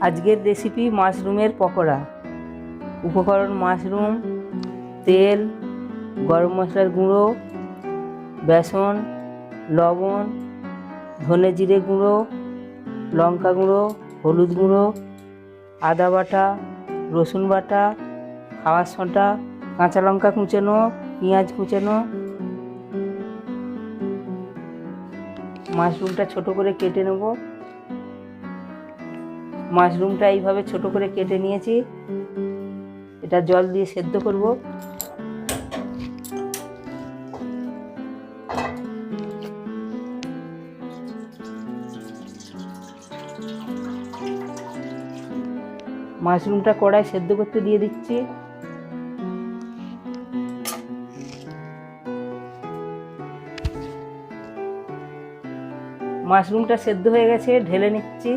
আজকের রেসিপি মাশরুমের পকোড়া। উপকরণ: মাশরুম, তেল, গরম মশলার গুঁড়ো, বেসন, লবণ, ধনে জিরে গুঁড়ো, লঙ্কা গুঁড়ো, হলুদ গুঁড়ো, আদা বাটা, রসুন বাটা, খাওয়ার সোঁটা, কাঁচা লঙ্কা কুচানো, পেঁয়াজ কুচানো। মাশরুমটা ছোট করে কেটে নেব। মাশরুমটা এইভাবে ছোট করে কেটে নিয়েছি। এটা জল দিয়ে সেদ্ধ করব। মাশরুমটা কড়াই সেদ্ধ করতে দিয়ে দিচ্ছি। মাশরুমটা সেদ্ধ হয়ে গেছে, ঢেলে নিচ্ছি।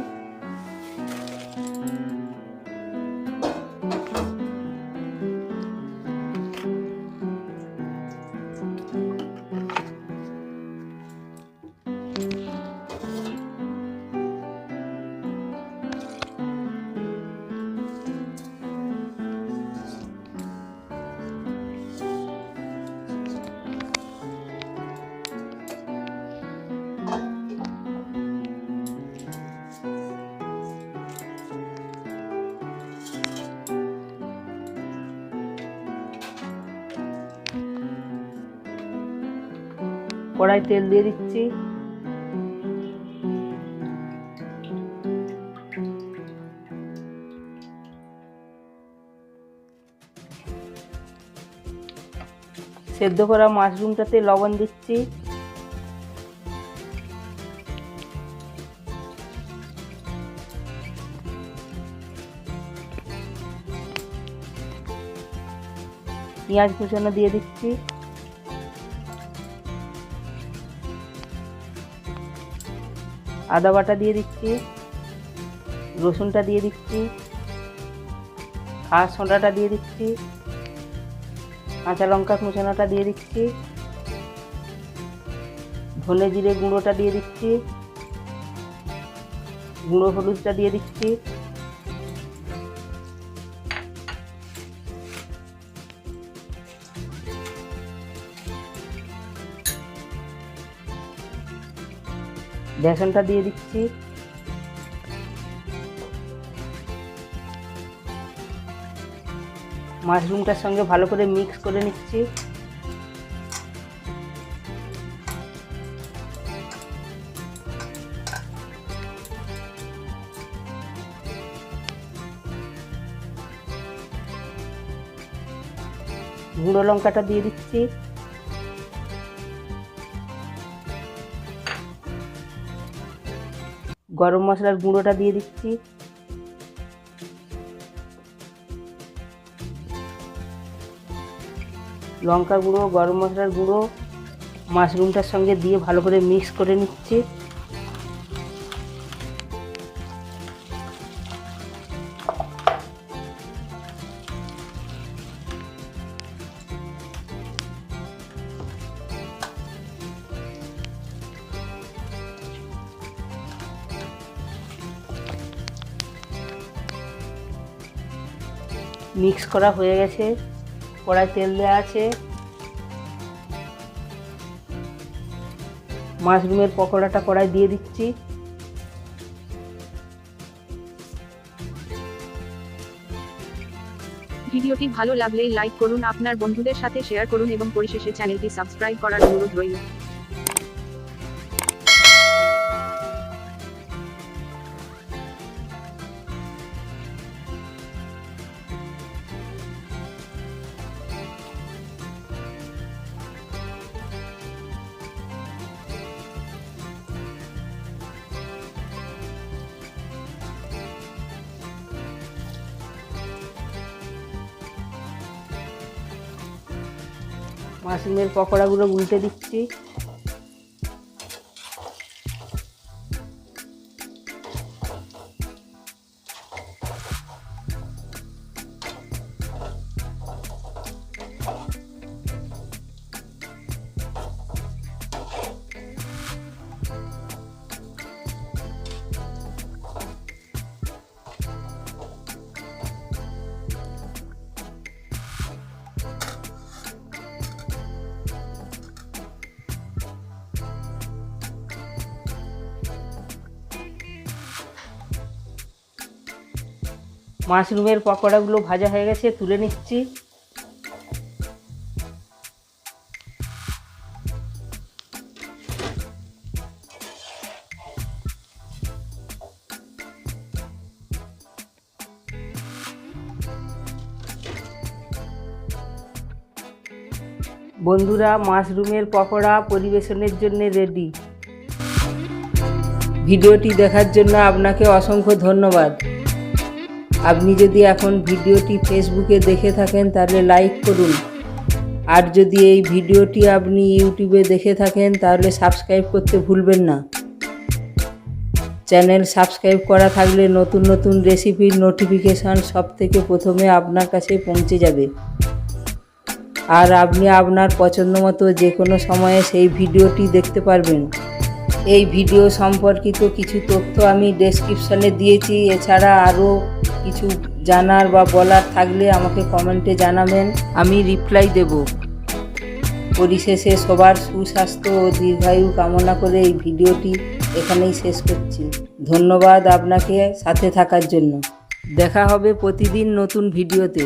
কড়াই তেল দিয়ে দিচ্ছি। সেদ্ধ করা মাশরুমটাতে লবণ দিচ্ছি। পেঁয়াজ কুচানো দিয়ে দিচ্ছি। আদা বাটা দিয়ে দিচ্ছি। রসুনটা দিয়ে দিচ্ছি। খাওয়ার সোঁটাটা দিয়ে দিচ্ছি। কাঁচা লঙ্কা কুচানোটা দিয়ে দিচ্ছি। ধনে জিরে গুঁড়োটা দিয়ে দিচ্ছি। গুঁড়ো হলুদটা দিয়ে দিচ্ছি। বেসনটা দিয়ে দিচ্ছি। মাশরুমটার সঙ্গে ভালো করে মিক্স করে নিচ্ছি। গুঁড়ো লঙ্কাটা দিয়ে দিচ্ছি। গরম মশলার গুঁড়োটা দিয়ে দিচ্ছি। লঙ্কা গুঁড়ো, গরম মশলার গুঁড়ো মাশরুমটার সঙ্গে দিয়ে ভালো করে মিক্স করে নিচ্ছি। মিক্স করা হয়ে গেছে। কড়াই তেল দেওয়া আছে। মাশরুমের পকোড়াটা কড়াই দিয়ে দিচ্ছি। ভিডিওটি ভালো লাগলে লাইক করুন, আপনার বন্ধুদের সাথে শেয়ার করুন এবং পরিশেষে চ্যানেলটি সাবস্ক্রাইব করার অনুরোধ রইল। মাশরুমের পকোড়াগুলো উল্টে দিচ্ছি। মাশরুমের পকোড়াগুলো ভাজা হয়ে গেছে, তুলে নিচ্ছি। বন্ধুরা, মাশরুমের পকোড়া পরিবেশনের জন্য রেডি। ভিডিওটি দেখার জন্য আপনাকে অসংখ্য ধন্যবাদ। আপনি যদি এখন ভিডিওটি ফেসবুকে দেখে থাকেন তাহলে লাইক করুন, আর যদি এই ভিডিওটি আপনি ইউটিউবে দেখে থাকেন তাহলে সাবস্ক্রাইব করতে ভুলবেন না। চ্যানেল সাবস্ক্রাইব করা থাকলে নতুন নতুন রেসিপির নোটিফিকেশান সবথেকে প্রথমে আপনার কাছে পৌঁছে যাবে, আর আপনি আপনার পছন্দ মতো যে কোনো সময়ে সেই ভিডিওটি দেখতে পারবেন। এই ভিডিও সম্পর্কিত কিছু তথ্য আমি ডেসক্রিপশানে দিয়েছি। এছাড়া আরও কিছু জানার বা বলার থাকলে আমাকে কমেন্টে জানাবেন, আমি রিপ্লাই দেব। পরিশেষে সবার সুস্বাস্থ্য ও দীর্ঘায়ু কামনা করে এই ভিডিওটি এখানেই শেষ করছি। ধন্যবাদ আপনাকে সাথে থাকার জন্য। দেখা হবে প্রতিদিন নতুন ভিডিওতে।